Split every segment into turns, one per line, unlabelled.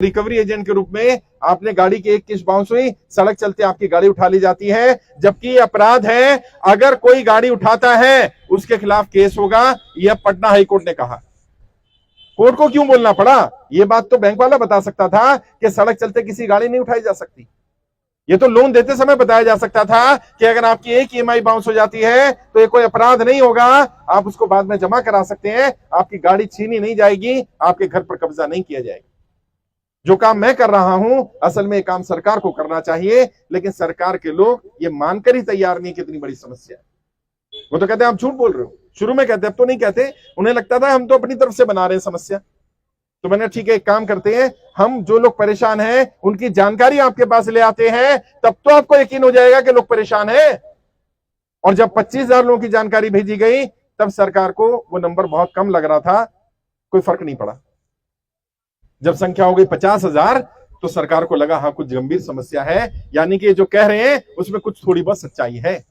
Recovery agent के रूप में आपने गाड़ी की एक किस्त बाउंस हुई, सड़क चलते आपकी गाड़ी उठा ली जाती है, जबकि अपराध है। अगर कोई गाड़ी उठाता है उसके खिलाफ केस होगा। यह पटना हाईकोर्ट ने कहा। कोर्ट को क्यों बोलना पड़ा? यह बात तो बैंक वाला बता सकता था कि सड़क चलते किसी गाड़ी नहीं उठाई जा सकती। ये तो लोन देते समय बताया जा सकता था कि अगर आपकी एक ईएमआई बाउंस हो जाती है तो ये कोई अपराध नहीं होगा, आप उसको बाद में जमा करा सकते हैं, आपकी गाड़ी छीनी नहीं जाएगी, आपके घर पर कब्जा नहीं किया जाएगा। जो काम मैं कर रहा हूं, असल में ये काम सरकार को करना चाहिए, लेकिन सरकार के लोग ये मानकर ही तैयार नहीं। कितनी बड़ी समस्या है। वो तो कहते हैं आप झूठ बोल रहे हो। शुरू में कहते, अब तो नहीं कहते। उन्हें लगता था हम तो अपनी तरफ से बना रहे हैं समस्या। तो मैंने ठीक है, एक काम करते हैं, हम जो लोग परेशान हैं उनकी जानकारी आपके पास ले आते हैं, तब तो आपको यकीन हो जाएगा कि लोग परेशान हैं। और जब 25,000 लोगों की जानकारी भेजी गई तब सरकार को वो नंबर बहुत कम लग रहा था, कोई फर्क नहीं पड़ा। जब संख्या हो गई 50,000 तो सरकार को लगा हाँ कुछ गंभीर समस्या है, यानी कि जो कह रहे हैं उसमें कुछ थोड़ी बहुत सच्चाई है।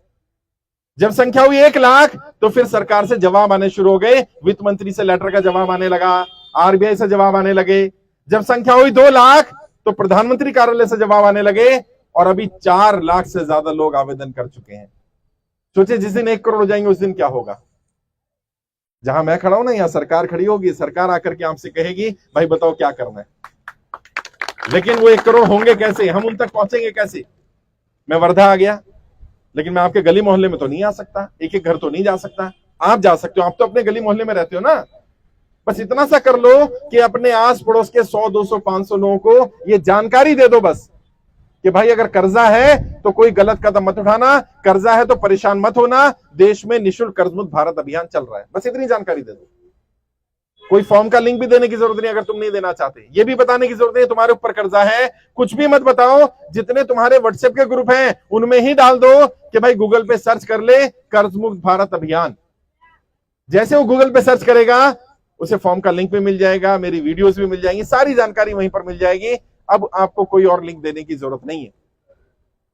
जब संख्या हुई 1 लाख तो फिर सरकार से जवाब आने शुरू हो गए। वित्त मंत्री से लेटर का जवाब आने लगा, आरबीआई से जवाब आने लगे। जब संख्या हुई 2 लाख तो प्रधानमंत्री कार्यालय से जवाब आने लगे, और अभी 4 लाख से ज्यादा लोग आवेदन कर चुके हैं। सोचिए जिस दिन 1 करोड़ हो जाएंगे उस दिन क्या होगा। जहां मैं खड़ा हूं ना, यहां सरकार खड़ी होगी, सरकार आकर के आपसे कहेगी भाई बताओ क्या करना है। लेकिन वो 1 करोड़ होंगे कैसे, हम उन तक पहुंचेंगे कैसे? मैं वर्धा आ गया, लेकिन मैं आपके गली मोहल्ले में तो नहीं आ सकता, एक एक घर तो नहीं जा सकता। आप जा सकते हो, आप तो अपने गली मोहल्ले में रहते हो ना। बस इतना सा कर लो कि अपने आस पड़ोस के 100, 200, 500 लोगों को ये जानकारी दे दो बस कि भाई अगर कर्जा है तो कोई गलत कदम मत उठाना, कर्जा है तो परेशान मत होना, देश में निःशुल्क कर्ज मुक्त भारत अभियान चल रहा है। बस इतनी जानकारी दे दो। कोई फॉर्म का लिंक भी देने की जरूरत नहीं, अगर तुम नहीं देना चाहते। ये भी बताने की जरूरत नहीं तुम्हारे ऊपर कर्जा है, कुछ भी मत बताओ। जितने तुम्हारे व्हाट्सएप के ग्रुप हैं उनमें ही डाल दो कि भाई गूगल पे सर्च कर ले कर्ज मुक्त भारत अभियान। जैसे वो गूगल पे सर्च करेगा उसे फॉर्म का लिंक भी मिल जाएगा, मेरी वीडियोस भी मिल जाएंगी, सारी जानकारी वहीं पर मिल जाएगी। अब आपको कोई और लिंक देने की जरूरत नहीं है।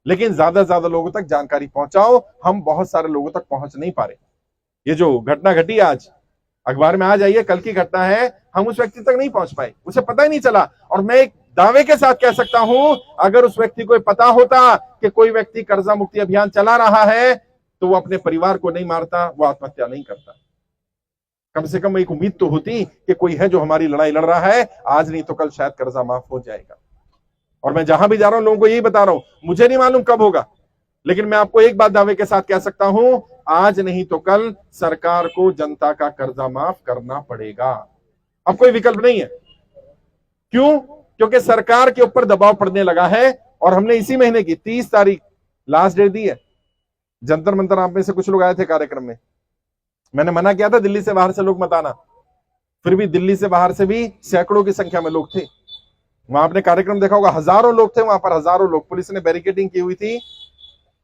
लेकिन ज्यादा से ज्यादा लोगों तक जानकारी पहुंचाओ। हम बहुत सारे लोगों तक पहुंच नहीं पा रहे। ये जो घटना घटी आज अखबार में आ जाइए, कल की घटना है, हम उस व्यक्ति तक नहीं पहुंच पाए, उसे पता ही नहीं चला। और मैं एक दावे के साथ कह सकता हूं, अगर उस व्यक्ति को पता होता कि कोई व्यक्ति कर्जा मुक्ति अभियान चला रहा है तो वो अपने परिवार को नहीं मारता, वो आत्महत्या नहीं करता। कम से कम एक उम्मीद तो होती कि कोई है जो हमारी लड़ाई लड़ रहा है, आज नहीं तो कल शायद कर्जा माफ हो जाएगा। और मैं जहां भी जा रहा हूं लोगों को यही बता रहा हूं, मुझे नहीं मालूम कब होगा, लेकिन मैं आपको एक बात दावे के साथ कह सकता हूं, आज नहीं तो कल सरकार को जनता का कर्जा माफ करना पड़ेगा। अब कोई विकल्प नहीं है। क्यों? क्योंकि सरकार के ऊपर दबाव पड़ने लगा है। और हमने इसी महीने की 30 तारीख लास्ट डेट दी है। जंतर मंतर आप में से कुछ लोग आए थे कार्यक्रम में, मैंने मना किया था दिल्ली से बाहर से लोग मत आना, फिर भी दिल्ली से बाहर से भी सैकड़ों की संख्या में लोग थे। वहां आपने कार्यक्रम देखा होगा, हजारों लोग थे वहां पर, हजारों लोग। पुलिस ने बैरिकेडिंग की हुई थी,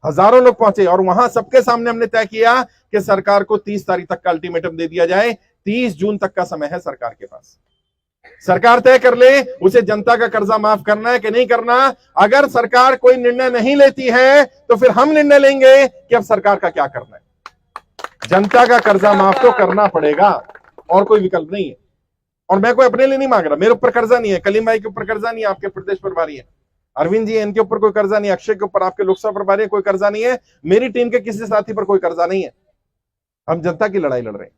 हजारों लोग पहुंचे। और वहां सबके सामने हमने तय किया कि सरकार को 30 तारीख तक का अल्टीमेटम दे दिया जाए। 30 जून तक का समय है सरकार के पास। सरकार तय कर ले उसे जनता का कर्जा माफ करना है कि नहीं करना। अगर सरकार कोई निर्णय नहीं लेती है तो फिर हम निर्णय लेंगे कि अब सरकार का क्या करना है। जनता का कर्जा माफ तो करना पड़ेगा, और कोई विकल्प नहीं है। और मैं कोई अपने लिए नहीं मांग रहा, मेरे ऊपर कर्जा नहीं है, कलीम भाई के ऊपर कर्जा नहीं है, आपके प्रदेश प्रभारी है अरविंद जी, इनके ऊपर कोई कर्जा नहीं है, अक्षय के ऊपर, आपके लोकसभा प्रभारी है, कोई कर्जा नहीं है, मेरी टीम के किसी साथी पर कोई कर्जा नहीं है। हम जनता की लड़ाई लड़ रहे हैं।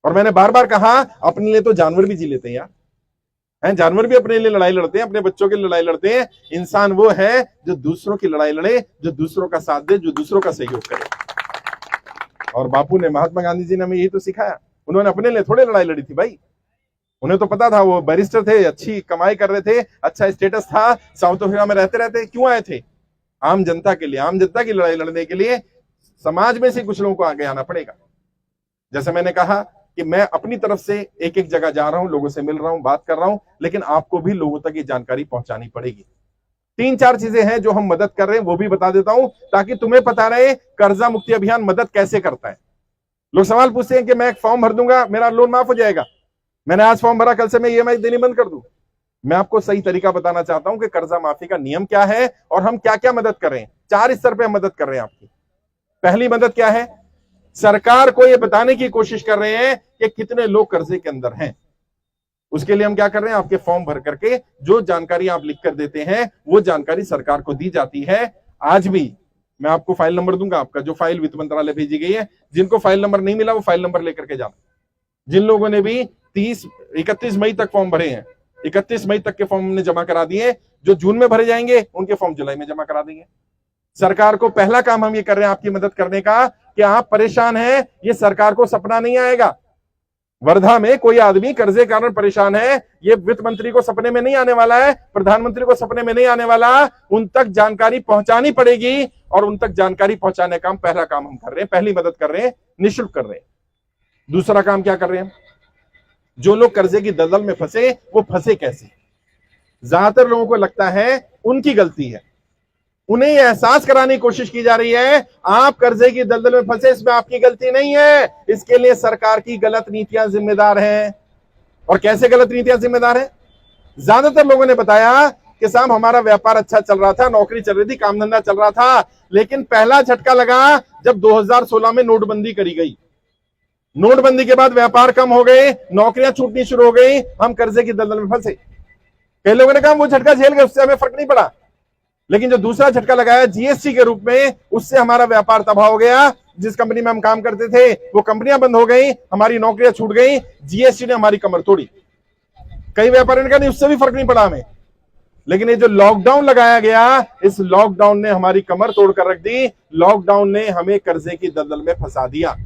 और मैंने बार बार कहा, अपने लिए तो जानवर भी जी लेते हैं यार, हैं, जानवर भी अपने लिए लड़ाई लड़ते हैं, अपने बच्चों की लड़ाई लड़ते हैं। इंसान वो है जो दूसरों की लड़ाई लड़े, जो दूसरों का साथ दे, जो दूसरों का सहयोग करे। और बापू ने, महात्मा गांधी जी ने हमें यही तो सिखाया। उन्होंने अपने लिए थोड़े लड़ाई लड़ी थी भाई, उन्हें तो पता था, वो बैरिस्टर थे, अच्छी कमाई कर रहे थे, अच्छा स्टेटस था, साउथ अफ्रीका में रहते रहते क्यों आए थे? आम जनता के लिए, आम जनता की लड़ाई लड़ने के लिए। समाज में से कुछ लोगों को आगे आना पड़ेगा। जैसे मैंने कहा कि मैं अपनी तरफ से एक एक जगह जा रहा हूं, लोगों से मिल रहा हूं, बात कर रहा हूं, लेकिन आपको भी लोगों तक ये जानकारी पहुंचानी पड़ेगी। 3-4 चीजें हैं जो हम मदद कर रहे हैं, वो भी बता देता हूं ताकि तुम्हें पता रहे कर्जा मुक्ति अभियान मदद कैसे करता है। लोग सवाल पूछते हैं कि मैं एक फॉर्म भर दूंगा, मेरा लोन माफ हो जाएगा, मैंने आज फॉर्म भरा, कल से मैं ईएमआई देनी बंद कर दूं। मैं आपको सही तरीका बताना चाहता हूं कि कर्जा माफी का नियम क्या है और हम क्या क्या मदद कर रहे हैं। 4 स्तर पे हम मदद कर रहे हैं आपकी। पहली मदद क्या है? सरकार को यह बताने की कोशिश कर रहे हैं कि कितने लोग कर्जे के अंदर हैं। उसके लिए हम क्या कर रहे हैं, आपके फॉर्म भर करके जो जानकारी आप लिख कर देते हैं वो जानकारी सरकार को दी जाती है। आज भी मैं आपको फाइल नंबर दूंगा, आपका जो फाइल वित्त मंत्रालय भेजी गई है, जिनको फाइल नंबर नहीं मिला वो फाइल नंबर लेकर के जाना। जिन लोगों ने भी 31 मई तक फॉर्म भरे हैं, 31 मई तक के फॉर्म हमने जमा करा दिए, जो जून में भरे जाएंगे उनके फॉर्म जुलाई में जमा करा देंगे। सरकार को पहला काम हम ये कर रहे हैं आपकी मदद करने का कि आप परेशान हैं, ये सरकार को सपना नहीं आएगा। वर्धा में कोई आदमी कर्जे के कारण परेशान है, ये वित्त मंत्री को सपने में नहीं आने वाला है, प्रधानमंत्री को सपने में नहीं आने वाला। उन तक जानकारी पहुंचानी पड़ेगी और उन तक जानकारी पहुंचाने का पहला काम हम कर रहे हैं, पहली मदद कर रहे हैं, निःशुल्क कर रहे हैं। दूसरा काम क्या कर रहे हैं, जो लोग कर्जे की दलदल में फंसे वो फंसे कैसे। ज्यादातर लोगों को लगता है उनकी गलती है, उन्हें एहसास कराने की कोशिश की जा रही है आप कर्जे की दलदल में फंसे, इसमें आपकी गलती नहीं है, इसके लिए सरकार की गलत नीतियां जिम्मेदार हैं। और कैसे गलत नीतियां जिम्मेदार हैं? ज्यादातर लोगों ने बताया कि साहब हमारा व्यापार अच्छा चल रहा था, नौकरी चल रही थी, काम धंधा चल रहा था, लेकिन पहला झटका लगा जब 2016 में नोटबंदी करी गई। नोटबंदी के बाद व्यापार कम हो गए, नौकरियां छूटनी शुरू हो गई, हम कर्जे की दलदल में फंसे। कई लोगों ने कहा वो झटका झेल गए, उससे हमें फर्क नहीं पड़ा, लेकिन जो दूसरा झटका लगाया जीएसटी के रूप में, उससे हमारा व्यापार तबाह हो गया। जिस कंपनी में हम काम करते थे वो कंपनियां बंद हो गई, हमारी नौकरियां छूट गई, जीएसटी ने हमारी कमर तोड़ी। कई व्यापारियों ने कहा नहीं उससे भी फर्क नहीं पड़ा हमें, लेकिन ये जो लॉकडाउन लगाया गया, इस लॉकडाउन ने हमारी कमर तोड़ कर रख दी। लॉकडाउन ने हमें कर्जे की दलदल में फंसा दिया।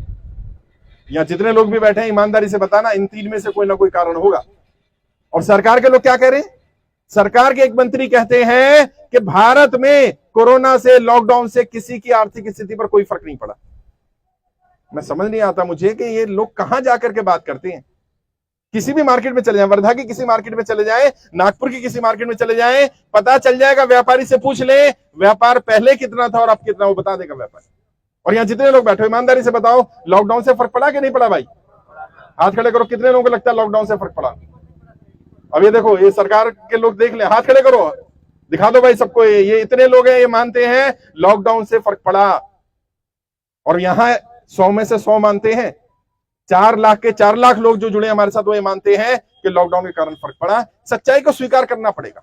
यहां जितने लोग भी बैठे हैं ईमानदारी से बताना, इन तीन में से कोई ना कोई कारण होगा। और सरकार के लोग क्या कह रहे हैं? सरकार के एक मंत्री कहते हैं कि भारत में कोरोना से, लॉकडाउन से किसी की आर्थिक स्थिति पर कोई फर्क नहीं पड़ा। मैं समझ नहीं आता मुझे कि ये लोग कहां जाकर के बात करते हैं। किसी भी मार्केट में चले जाए, वर्धा की किसी मार्केट में चले जाए, नागपुर की किसी मार्केट में चले जाए, पता चल जाएगा। व्यापारी से पूछ ले व्यापार पहले कितना था और अब कितना, वो बता देगा व्यापारी। और यहां जितने लोग बैठे ईमानदारी से बताओ, लॉकडाउन से फर्क पड़ा कि नहीं पड़ा? भाई हाथ खड़े करो, कितने लोगों को लगता है लॉकडाउन से फर्क पड़ा? अब ये देखो, ये सरकार के लोग देख ले, हाथ खड़े करो, दिखा दो भाई सबको। ये इतने लोग हैं, ये मानते हैं लॉकडाउन से फर्क पड़ा। और यहां 100 में से 100 मानते हैं। 4 लाख के 4 लाख लोग जो जुड़े हमारे साथ, वो ये मानते हैं कि लॉकडाउन के कारण फर्क पड़ा। सच्चाई को स्वीकार करना पड़ेगा।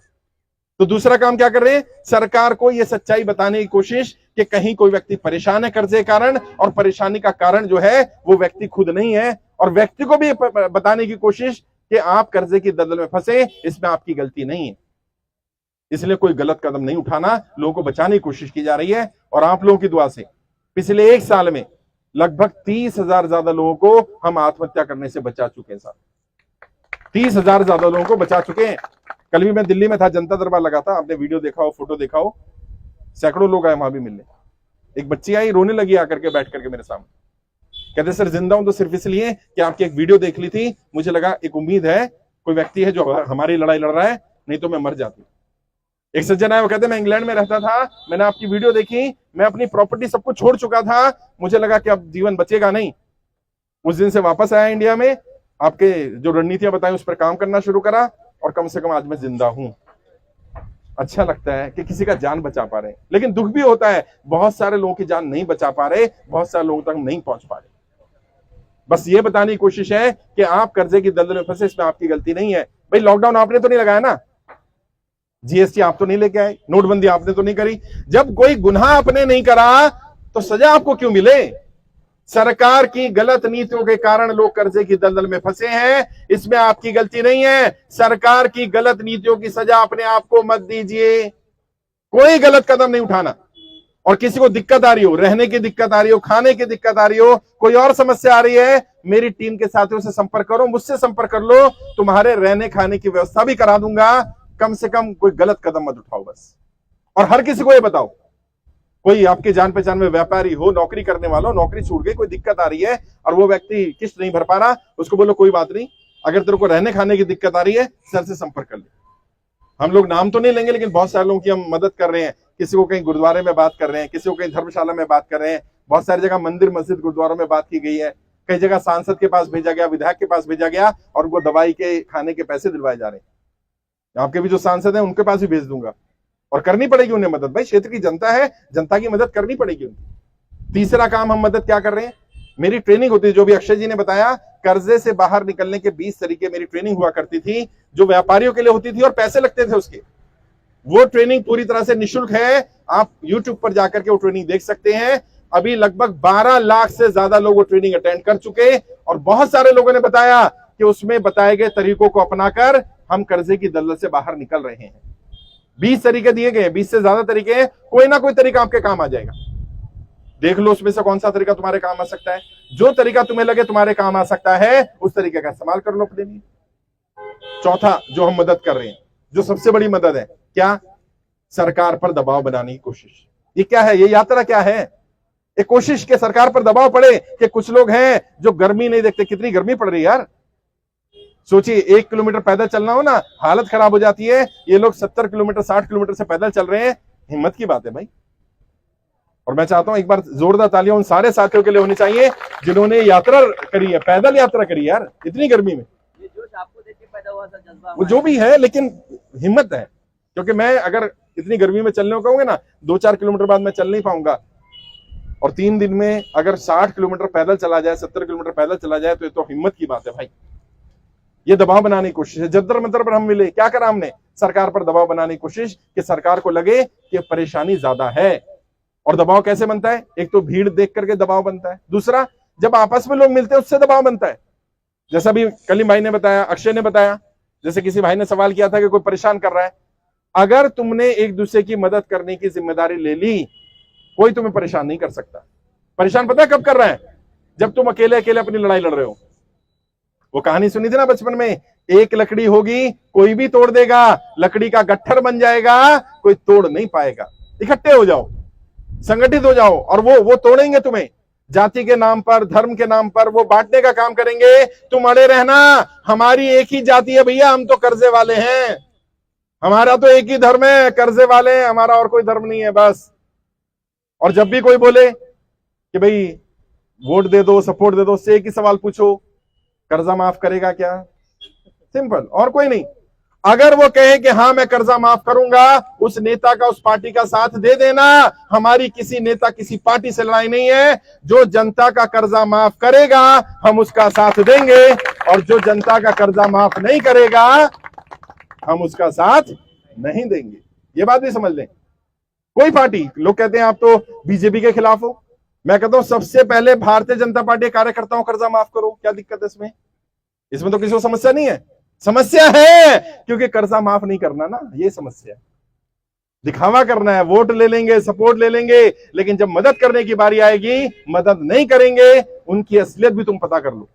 तो दूसरा काम क्या कर रहे हैं? सरकार को यह सच्चाई बताने की कोशिश कि कहीं कोई व्यक्ति परेशान है कर्जे के कारण, और परेशानी का कारण जो है वो व्यक्ति खुद नहीं है। और व्यक्ति को भी बताने की कोशिश कि आप कर्जे की दलदल में फंसे, इसमें आपकी गलती नहीं है। इसलिए कोई गलत कदम नहीं उठाना, लोगों को बचाने की कोशिश की जा रही है। और आप लोगों की दुआ से पिछले 1 साल में लगभग 30,000 ज्यादा लोगों को हम आत्महत्या करने से बचा चुके हैं साहब। 30,000 ज्यादा लोगों को बचा चुके हैं। कल भी मैं दिल्ली में था, जनता दरबार लगा था, आपने वीडियो देखा हो, फोटो देखा हो, सैकड़ों लोग आए वहां भी मिलने। एक बच्ची आई, रोने लगी आकर के, बैठ करके मेरे सामने, कहते सर जिंदा हूं तो सिर्फ इसलिए कि आपकी एक वीडियो देख ली थी, मुझे लगा एक उम्मीद है, कोई व्यक्ति है जो हमारी लड़ाई लड़ रहा है, नहीं तो मैं मर जाती। एक सज्जन आया, वो कहते मैं इंग्लैंड में रहता था, मैंने आपकी वीडियो देखी, मैं अपनी प्रॉपर्टी सब कुछ छोड़ चुका था, मुझे लगा कि अब जीवन बचेगा नहीं। उस दिन से वापस आया इंडिया में, आपके जो रणनीतियां बताई उस पर काम करना शुरू करा, और कम से कम आज मैं जिंदा हूं। अच्छा लगता है कि किसी का जान बचा पा रहे हैं, लेकिन दुख भी होता है, बहुत सारे लोगों की जान नहीं बचा पा रहे, बहुत सारे लोगों तक नहीं पहुंच पा रहे। बस ये बताने की कोशिश है कि आप कर्जे की दलदल में फंसे, इसमें आपकी गलती नहीं है। भाई लॉकडाउन आपने तो नहीं लगाया ना, जीएसटी आप तो नहीं लेके आए, नोटबंदी आपने तो नहीं करी। जब कोई गुनाह आपने नहीं करा तो सजा आपको क्यों मिले? सरकार की गलत नीतियों के कारण लोग कर्जे की दलदल में फंसे हैं, इसमें आपकी गलती नहीं है। सरकार की गलत नीतियों की सजा अपने आप को मत दीजिए। कोई गलत कदम नहीं उठाना। और किसी को दिक्कत आ रही हो, रहने की दिक्कत आ रही हो, खाने की दिक्कत आ रही हो, कोई और समस्या आ रही है, मेरी टीम के साथियों से संपर्क करो, मुझसे संपर्क कर लो, तुम्हारे रहने खाने की व्यवस्था भी करा दूंगा। कम से कम कोई गलत कदम मत उठाओ बस। और हर किसी को ये बताओ, कोई आपके जान पहचान में व्यापारी हो, नौकरी करने वाला हो, नौकरी छूट गई, कोई दिक्कत आ रही है और वो व्यक्ति किस्त नहीं भर पा रहा, उसको बोलो कोई बात नहीं, अगर तेरे को रहने खाने की दिक्कत आ रही है सर से संपर्क कर ले। हम लोग नाम तो नहीं लेंगे, लेकिन बहुत सारे लोगों की हम मदद कर रहे हैं। किसी को कहीं गुरुद्वारे में बात कर रहे हैं, किसी को कहीं धर्मशाला में बात कर रहे हैं, बहुत सारी जगह मंदिर मस्जिद गुरुद्वारों में बात की गई है, कई जगह सांसद के पास भेजा गया, विधायक के पास भेजा गया, और उनको दवाई के खाने के पैसे दिलवाए जा रहे हैं। आपके भी जो सांसद हैं उनके पास भी भेज दूंगा, और करनी पड़ेगी उन्हें मदद। भाई क्षेत्र की जनता है, जनता की मदद करनी पड़ेगी उनकी। तीसरा काम हम मदद क्या कर रहे हैं? मेरी ट्रेनिंग होती थी, जो भी अक्षय जी ने बताया, कर्जे से बाहर निकलने के 20 तरीके मेरी ट्रेनिंग हुआ करती थी, जो व्यापारियों के लिए होती थी और पैसे लगते थे उसके। वो ट्रेनिंग पूरी तरह से निशुल्क है, आप YouTube पर जाकर के वो ट्रेनिंग देख सकते हैं। अभी लगभग 12 लाख से ज्यादा लोग वो ट्रेनिंग अटेंड कर चुके, और बहुत सारे लोगों ने बताया कि उसमें बताए गए तरीकों को अपनाकर हम कर्जे की दलदल से बाहर निकल रहे हैं। 20 तरीके दिए गए, 20 से ज्यादा तरीके हैं, कोई ना कोई तरीका आपके काम आ जाएगा। देख लो उसमें से कौन सा तरीका तुम्हारे काम आ सकता है। जो तरीका तुम्हें लगे तुम्हारे काम आ सकता है, उस तरीके का इस्तेमाल कर लो अपने लिए। चौथा जो हम मदद कर रहे हैं, जो सबसे बड़ी मदद है, क्या? सरकार पर दबाव बनाने की कोशिश। ये क्या है? ये यात्रा क्या है? एक कोशिश के सरकार पर दबाव पड़े कि कुछ लोग हैं जो गर्मी नहीं देखते। कितनी गर्मी पड़ रही है यार, सोचिए 1 किलोमीटर पैदल चलना हो ना, हालत खराब हो जाती है। ये लोग 70 किलोमीटर 60 किलोमीटर से पैदल चल रहे हैं। हिम्मत की बात है भाई। और मैं चाहता हूं एक बार जोरदार तालियां उन सारे साथियों के लिए होनी चाहिए जिन्होंने यात्रा करी है, पैदल यात्रा करी यार इतनी गर्मी में।
ये जोश आपको देख के पैदा हुआ था जज्बा?
वो जो भी है, लेकिन हिम्मत है। क्योंकि मैं अगर इतनी गर्मी में चलने को कहूंगे ना, 2-4 किलोमीटर बाद मैं चल नहीं पाऊंगा। और 3 दिन में अगर 60 किलोमीटर पैदल चला जाए, 70 किलोमीटर पैदल चला जाए, तो ये तो हिम्मत की बात है भाई। ये दबाव बनाने की कोशिश है। जद्दर मंतर पर हम मिले, क्या करा हमने? सरकार पर दबाव बनाने की कोशिश कि सरकार को लगे कि परेशानी ज्यादा है। और दबाव कैसे बनता है? एक तो भीड़ देख करके दबाव बनता है, दूसरा जब आपस में लोग मिलते हैं उससे दबाव बनता है। जैसा भी कलीम भाई ने बताया, अक्षय ने बताया, जैसे किसी भाई ने सवाल किया था कि कोई परेशान कर रहा है। अगर तुमने एक दूसरे की मदद करने की जिम्मेदारी ले ली, कोई तुम्हें परेशान नहीं कर सकता। परेशान पता है कब कर रहा है? जब तुम अकेले अकेले अपनी लड़ाई लड़ रहे हो। वो कहानी सुनी थी ना बचपन में, एक लकड़ी होगी कोई भी तोड़ देगा, लकड़ी का गट्ठर बन जाएगा कोई तोड़ नहीं पाएगा। इकट्ठे हो जाओ, संगठित हो जाओ, और वो तोड़ेंगे तुम्हें। जाति के नाम पर, धर्म के नाम पर वो बांटने का काम करेंगे। तुम अड़े रहना, हमारी एक ही जाति है भैया, हम तो कर्जे वाले हैं, हमारा तो एक ही धर्म है, कर्जे वाले हैं, हमारा और कोई धर्म नहीं है बस। और जब भी कोई बोले कि भाई वोट दे दो, सपोर्ट दे दो, उससे एक ही सवाल पूछो, कर्जा माफ करेगा क्या? सिंपल, और कोई नहीं। अगर वो कहे कि हाँ मैं कर्जा माफ करूंगा, उस नेता का, उस पार्टी का साथ दे देना। हमारी किसी नेता किसी पार्टी से लड़ाई नहीं है। जो जनता का कर्जा माफ करेगा हम उसका साथ देंगे, और जो जनता का कर्जा माफ नहीं करेगा हम उसका साथ नहीं देंगे। ये बात भी समझ लें। कोई पार्टी, लोग कहते हैं आप तो बीजेपी के खिलाफ हो, मैं कहता हूं सबसे पहले भारतीय जनता पार्टी कार्यकर्ताओं कर्जा माफ करो। क्या दिक्कत है इसमें? इसमें तो किसी को समस्या नहीं है। समस्या है क्योंकि कर्जा माफ नहीं करना ना, ये समस्या है। दिखावा करना है, वोट ले लेंगे, सपोर्ट ले लेंगे, लेकिन जब मदद करने की बारी आएगी मदद नहीं करेंगे। उनकी असलियत भी तुम पता कर लो,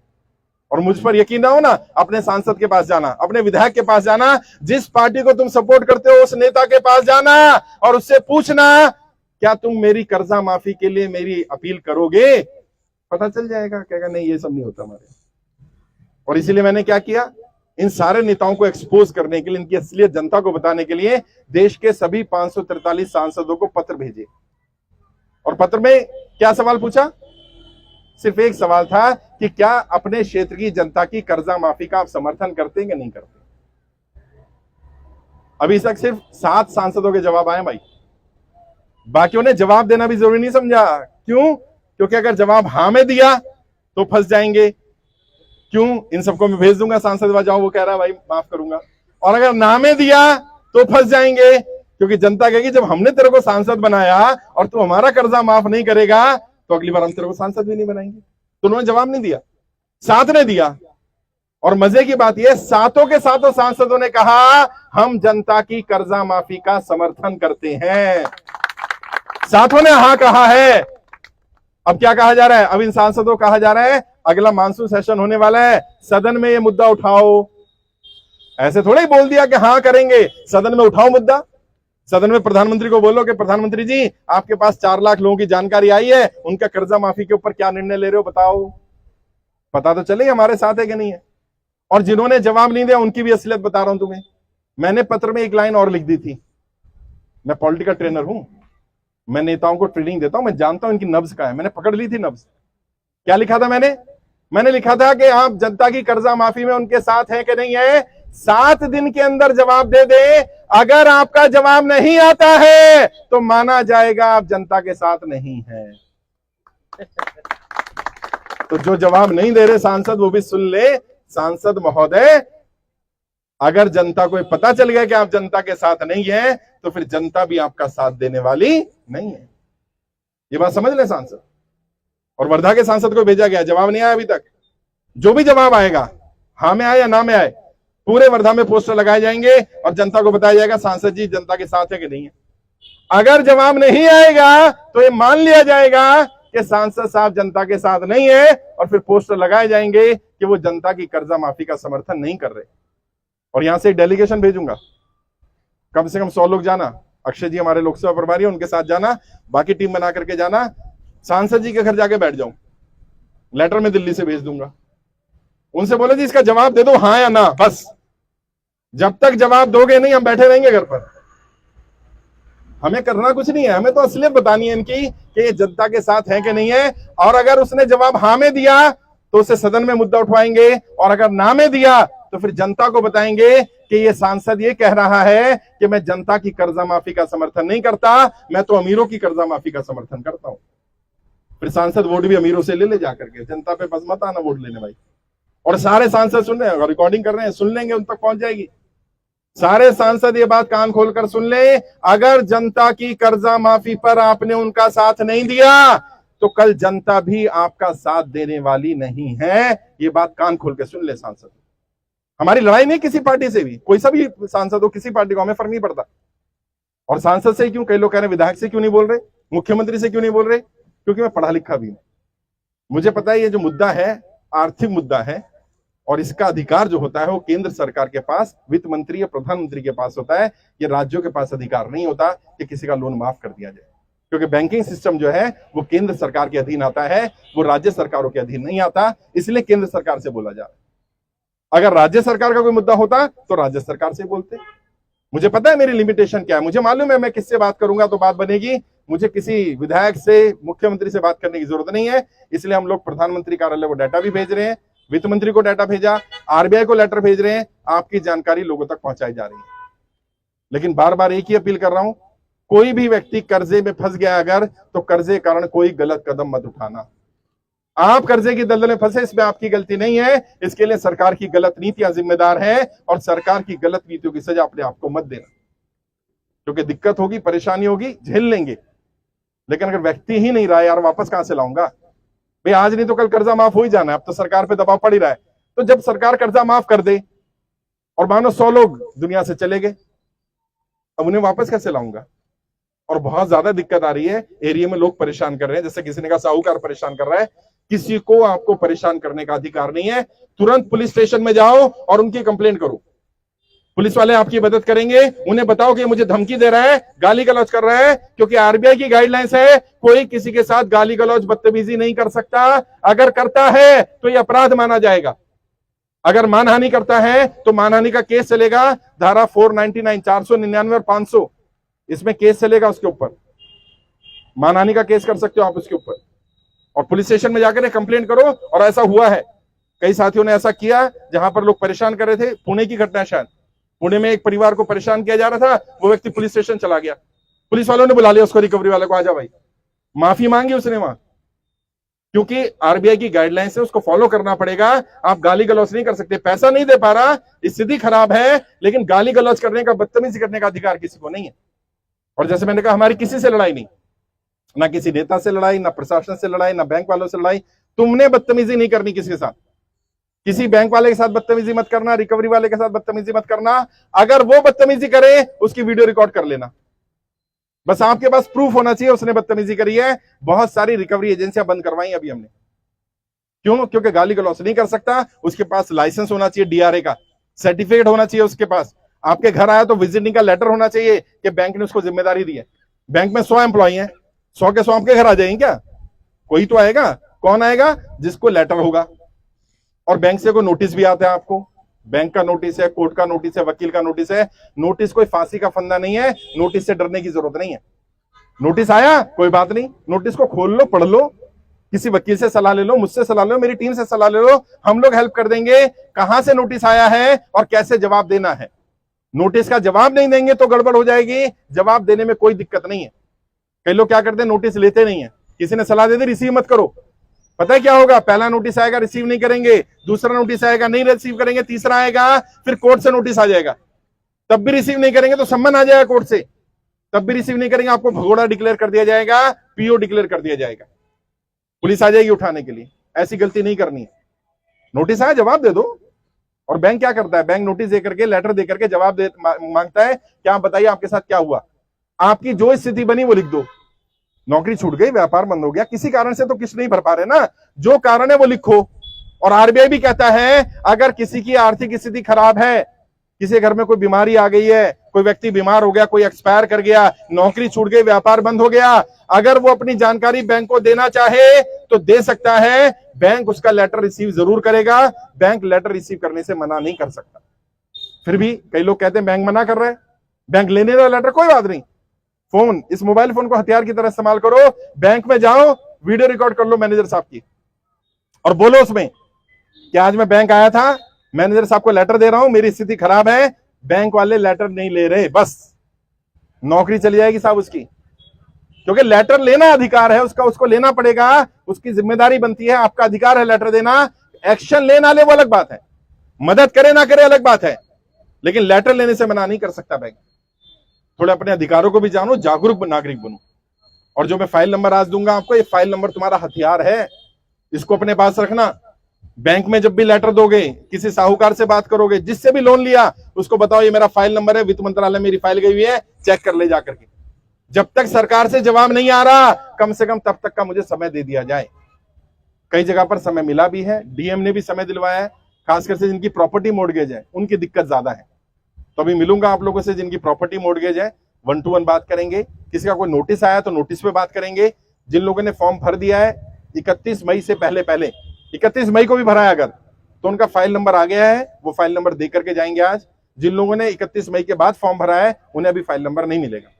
और मुझ पर यकीन ना हो ना, अपने सांसद के पास जाना, अपने विधायक के पास जाना, जिस पार्टी को तुम सपोर्ट करते हो उस नेता के पास जाना और उससे पूछना क्या तुम मेरी कर्जा माफी के लिए मेरी अपील करोगे? पता चल जाएगा, कहेगा नहीं ये सब नहीं होता हमारे। और इसीलिए मैंने क्या किया, इन सारे नेताओं को एक्सपोज करने के लिए, इनकी असलियत जनता को बताने के लिए देश के सभी 543 सांसदों को पत्र भेजे। और पत्र में क्या सवाल पूछा? सिर्फ एक सवाल था कि क्या अपने क्षेत्र की जनता की कर्जा माफी का आप समर्थन करते हैं या नहीं करते? अभी तक सिर्फ 7 सांसदों के जवाब आए भाई। बाकियों ने जवाब देना भी जरूरी नहीं समझा। क्यों? क्योंकि अगर जवाब हाँ में दिया तो फंस जाएंगे। क्यों? इन सबको मैं भेज दूंगा सांसद जाओ, वो कह रहा है भाई माफ करूंगा। और अगर ना में दिया तो फंस जाएंगे, क्योंकि जनता कहेगी जब हमने तेरे को सांसद बनाया और तू हमारा कर्जा माफ नहीं करेगा तो अगली बार हम तेरे को सांसद भी नहीं बनाएंगे। तो उन्होंने जवाब नहीं दिया, 7 ने दिया। और मजे की बात यह, 7 के 7 सांसदों ने कहा हम जनता की कर्जा माफी का समर्थन करते हैं। 7 ने हाँ कहा है। अब क्या कहा जा रहा है? अब इन सांसदों को कहा जा रहा है अगला मानसून सेशन होने वाला है, सदन में ये मुद्दा उठाओ। ऐसे थोड़ा ही बोल दिया कि हाँ करेंगे, सदन में उठाओ मुद्दा। सदन में प्रधानमंत्री को बोलो कि प्रधानमंत्री जी आपके पास 4 लाख लोगों की जानकारी आई है, उनका कर्जा माफी के ऊपर क्या निर्णय ले रहे हो बताओ। पता तो चले हमारे साथ है कि नहीं है। और जिन्होंने जवाब नहीं दिया उनकी भी असलियत बता रहा हूं तुम्हें। मैंने पत्र में एक लाइन और लिख दी थी। मैं पॉलिटिकल ट्रेनर हूं, मैं नेताओं को ट्रेनिंग देता हूं, मैं जानता हूं इनकी नब्ज का है। मैंने पकड़ ली थी नब्ज। क्या लिखा था मैंने लिखा था कि आप जनता की कर्जा माफी में उनके साथ हैं कि नहीं है, 7 दिन के अंदर जवाब दे दे। अगर आपका जवाब नहीं आता है तो माना जाएगा आप जनता के साथ नहीं है। तो जो जवाब नहीं दे रहे सांसद वो भी सुन ले। सांसद महोदय, अगर जनता को पता चल गया कि आप जनता के साथ नहीं है तो फिर जनता भी आपका साथ देने वाली नहीं है। ये बात समझ ले सांसद। और वर्धा के सांसद को भेजा गया, जवाब नहीं आया अभी तक। जो भी जवाब आएगा, हाँ में आए या ना में आए, पूरे वर्धा में पोस्टर लगाए जाएंगे और जनता को बताया जाएगा सांसद जी जनता के साथ है कि नहीं है। अगर जवाब नहीं आएगा तो ये मान लिया जाएगा कि सांसद साहब जनता के साथ नहीं है और फिर पोस्टर लगाए जाएंगे कि वो जनता की कर्जा माफी का समर्थन नहीं कर रहे। और यहां से एक डेलीगेशन भेजूंगा, कम से कम 100 लोग जाना। अक्षय जी हमारे लोकसभा प्रभारी हैं, उनके साथ जाना, बाकी टीम बना करके जाना। सांसद जी के घर जाके बैठ जाऊं, लेटर में दिल्ली से भेज दूंगा। उनसे बोले जी इसका जवाब दे दो, हाँ या ना। बस जब तक जवाब दोगे नहीं हम बैठे रहेंगे घर पर। हमें करना कुछ नहीं है, हमें तो असलियत बतानी है इनकी कि ये जनता के साथ है कि नहीं है। और अगर उसने जवाब हाँ में दिया तो उसे सदन में मुद्दा उठवाएंगे, और अगर ना में दिया तो फिर जनता को बताएंगे कि ये सांसद ये कह रहा है कि मैं जनता की कर्जा माफी का समर्थन नहीं करता, मैं तो अमीरों की कर्जा माफी का समर्थन करता हूं। फिर सांसद वोट भी अमीरों से ले जाकर के। जनता पे बस मत आना वोट लेने भाई। और सारे सांसद सुन रहे हैं, रिकॉर्डिंग कर रहे हैं, सुन लेंगे, उन तक पहुंच जाएगी। सारे सांसद ये बात कान खोलकर सुन ले, अगर जनता की कर्जा माफी पर आपने उनका साथ नहीं दिया तो कल जनता भी आपका साथ देने वाली नहीं है। ये बात कान खोल के सुन ले सांसद। हमारी लड़ाई नहीं किसी पार्टी से भी, कोई सा भी सांसद हो, किसी पार्टी को, हमें फर्क नहीं पड़ता। और सांसद से क्यों, कई लोग कह रहे हैं विधायक से क्यों नहीं बोल रहे, मुख्यमंत्री से क्यों नहीं बोल रहे? क्योंकि मैं पढ़ा लिखा भी हूं, मुझे पता है ये जो मुद्दा है आर्थिक मुद्दा है, और इसका अधिकार जो होता है वो केंद्र सरकार के पास, वित्त मंत्री या प्रधानमंत्री के पास होता है। ये राज्यों के पास अधिकार नहीं होता कि किसी का लोन माफ कर दिया जाए, क्योंकि बैंकिंग सिस्टम जो है वो केंद्र सरकार के अधीन आता है, वो राज्य सरकारों के अधीन नहीं आता। इसलिए केंद्र सरकार से बोला जा रहा है। अगर राज्य सरकार का कोई मुद्दा होता तो राज्य सरकार से बोलते। मुझे पता है मेरी लिमिटेशन क्या है, मुझे मालूम है मैं किससे बात करूंगा तो बात बनेगी। मुझे किसी विधायक से, मुख्यमंत्री से बात करने की जरूरत नहीं है। इसलिए हम लोग प्रधानमंत्री कार्यालय को डाटा भी भेज रहे हैं, वित्त मंत्री को डाटा भेजा, आरबीआई को लेटर भेज रहे हैं, आपकी जानकारी लोगों तक पहुंचाई जा रही है। लेकिन बार बार एक ही अपील कर रहा हूं, कोई भी व्यक्ति कर्जे में फंस गया अगर, तो कर्जे कारण कोई गलत कदम मत उठाना। आप कर्जे की दलदल में फंसे, इसमें आपकी गलती नहीं है। इसके लिए सरकार की गलत नीतियां जिम्मेदार हैं, और सरकार की गलत नीतियों की सजा अपने आप को मत देना, क्योंकि दिक्कत होगी, परेशानी होगी, झेल लेंगे। लेकिन अगर व्यक्ति ही नहीं रहा, यार वापस कहां से लाऊंगा भाई? आज नहीं तो कल कर्जा माफ हो ही जाना है, अब तो सरकार पे दबाव पड़ ही रहा है। तो जब सरकार कर्जा माफ कर दे और मानो 100 लोग दुनिया से चले गए, अब उन्हें वापस कैसे लाऊंगा? और बहुत ज्यादा दिक्कत आ रही है, एरिया में लोग परेशान कर रहे हैं। जैसे किसी ने कहा साहूकार परेशान कर रहा है, किसी को आपको परेशान करने का अधिकार नहीं है। तुरंत पुलिस स्टेशन में जाओ और उनकी कंप्लेंट करो, पुलिस वाले आपकी मदद करेंगे। उन्हें बताओ कि मुझे धमकी दे रहा है, गाली गलौज कर रहा है, क्योंकि आरबीआई की गाइडलाइंस है कोई किसी के साथ गाली गलौज, बदतमीजी नहीं कर सकता। अगर करता है तो यह अपराध माना जाएगा। अगर मानहानि करता है तो मानहानि का केस चलेगा, धारा 499, 499 और 500, इसमें केस चलेगा उसके ऊपर। मानहानि का केस कर सकते हो आप उसके ऊपर, और पुलिस स्टेशन में जाकर कंप्लेंट करो। और ऐसा हुआ है, कई साथियों ने ऐसा किया जहां पर लोग परेशान कर रहे थे। पुणे की घटना, शायद पुणे में एक परिवार को परेशान किया जा रहा था, वो व्यक्ति पुलिस स्टेशन चला गया, पुलिस वालों ने बुला लिया उसको, रिकवरी वाले को, आजा भाई। माफी मांगी उसने वहां, क्योंकि आरबीआई की गाइडलाइन से उसको फॉलो करना पड़ेगा। आप गाली गलौज नहीं कर सकते, पैसा नहीं दे पा रहा, स्थिति खराब है, लेकिन गाली गलौज करने का, बदतमीजी करने का अधिकार किसी को नहीं है। और जैसे मैंने कहा, हमारी किसी से लड़ाई नहीं, ना किसी नेता से लड़ाई, ना प्रशासन से लड़ाई, ना बैंक वालों से लड़ाई। तुमने बदतमीजी नहीं करनी किसी के साथ, किसी बैंक वाले के साथ बदतमीजी मत करना, रिकवरी वाले के साथ बदतमीजी मत करना। अगर वो बदतमीजी करे उसकी वीडियो रिकॉर्ड कर लेना, बस आपके पास प्रूफ होना चाहिए उसने बदतमीजी करी है। बहुत सारी रिकवरी एजेंसियां बंद करवाई अभी हमने। क्यों? क्योंकि गाली गलौज नहीं कर सकता, उसके पास लाइसेंस होना चाहिए, डीआरए का सर्टिफिकेट होना चाहिए उसके पास। आपके घर आया तो विजिटिंग का लेटर होना चाहिए कि बैंक ने उसको जिम्मेदारी दी है। बैंक में 100 एम्प्लॉय हैं, 100 के 100 आपके घर आ जाएंगे क्या? कोई तो आएगा। कौन आएगा? जिसको लेटर होगा। और बैंक से कोई नोटिस भी आता है आपको, बैंक का नोटिस है, कोर्ट का नोटिस है, वकील का नोटिस है। नोटिस कोई फांसी का फंदा नहीं है, नोटिस से डरने की जरूरत नहीं है। नोटिस आया, कोई बात नहीं, नोटिस को खोल लो, पढ़ लो, किसी वकील से सलाह ले लो, मुझसे सलाह ले लो, मेरी टीम से सलाह ले लो, हम लोग हेल्प कर देंगे कहां से नोटिस आया है और कैसे जवाब देना है। नोटिस का जवाब नहीं देंगे तो गड़बड़ हो जाएगी, जवाब देने में कोई दिक्कत नहीं है। कई लोग क्या करते हैं, नोटिस लेते नहीं है, किसी ने सलाह दे दी, रिसीव मत करो, पता है क्या होगा? पहला नोटिस आएगा, रिसीव नहीं करेंगे, दूसरा नोटिस आएगा, नहीं रिसीव करेंगे, तीसरा आएगा, फिर कोर्ट से नोटिस आ जाएगा, तब भी रिसीव नहीं करेंगे तो सम्मन आ जाएगा कोर्ट से, तब भी रिसीव नहीं करेंगे, आपको भगोड़ा डिक्लेयर कर दिया जाएगा, पीओ डिक्लेयर कर दिया जाएगा, पुलिस आ जाएगी उठाने के लिए। ऐसी गलती नहीं करनी है। नोटिस आया, जवाब दे दो। और बैंक क्या करता है? बैंक नोटिस दे करके, लेटर दे करके जवाब दे मांगता है, क्या बताइए आपके साथ क्या हुआ, आपकी जो स्थिति बनी वो लिख दो। नौकरी छूट गई, व्यापार बंद हो गया, किसी कारण से तो किस्त नहीं भर पा रहे ना, जो कारण है वो लिखो। और आरबीआई भी कहता है अगर किसी की आर्थिक स्थिति खराब है, किसी घर में कोई बीमारी आ गई है, कोई व्यक्ति बीमार हो गया, कोई एक्सपायर कर गया, नौकरी छूट गई, व्यापार बंद हो गया, अगर वो अपनी जानकारी बैंक को देना चाहे तो दे सकता है, बैंक उसका लेटर रिसीव जरूर करेगा, बैंक लेटर रिसीव करने से मना नहीं कर सकता। फिर भी कई लोग कहते हैं बैंक मना कर रहे हैं, बैंक लेने दो लेटर, कोई बात नहीं, फोन, इस मोबाइल फोन को हथियार की तरह इस्तेमाल करो, बैंक में जाओ, वीडियो रिकॉर्ड कर लो मैनेजर साहब की और बोलो उसमें कि आज मैं बैंक आया था, मैनेजर साहब को लेटर दे रहा हूं, मेरी स्थिति खराब है, बैंक वाले लेटर नहीं ले रहे, बस नौकरी चली जाएगी साहब उसकी, क्योंकि लेटर लेना अधिकार है उसका, उसको लेना पड़ेगा, उसकी जिम्मेदारी बनती है, आपका अधिकार है लेटर देना। एक्शन लेना ले वो अलग बात है, मदद करे ना करे अलग बात है, लेकिन लेटर लेने से मना नहीं कर सकता बैंक। थोड़े अपने अधिकारों को भी जानो, जागरूक नागरिक बनो। और जो मैं फाइल नंबर आज दूंगा आपको, ये फाइल नंबर तुम्हारा हथियार है, इसको अपने पास रखना। बैंक में जब भी लेटर दोगे, किसी साहूकार से बात करोगे, जिससे भी लोन लिया, उसको बताओ ये मेरा फाइल नंबर है, वित्त मंत्रालय मेरी फाइल गई हुई है, चेक कर ले जाकर के। जब तक सरकार से जवाब नहीं आ रहा, कम से कम तब तक का मुझे समय दे दिया जाए। कई जगह पर समय मिला भी है, डीएम ने भी समय दिलवाया है, खासकर से जिनकी प्रॉपर्टी मॉर्गेज है उनकी दिक्कत ज्यादा है। तो अभी मिलूंगा आप लोगों से जिनकी प्रॉपर्टी मॉर्गेज है, 1 to 1 बात करेंगे। किसी का कोई नोटिस आया तो नोटिस पे बात करेंगे। जिन लोगों ने फॉर्म भर दिया है 31 मई से पहले 31 मई को भी भरा है अगर, तो उनका फाइल नंबर आ गया है, वो फाइल नंबर दे करके जाएंगे आज। जिन लोगों ने 31 मई के बाद फॉर्म भरा है उन्हें अभी फाइल नंबर नहीं मिलेगा।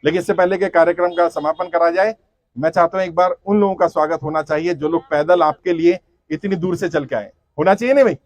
लेकिन इससे पहले के कार्यक्रम का समापन करा जाए, मैं चाहता हूं एक बार उन लोगों का स्वागत होना चाहिए जो लोग पैदल आपके लिए इतनी दूर से चल के आए। होना चाहिए नहीं भाई?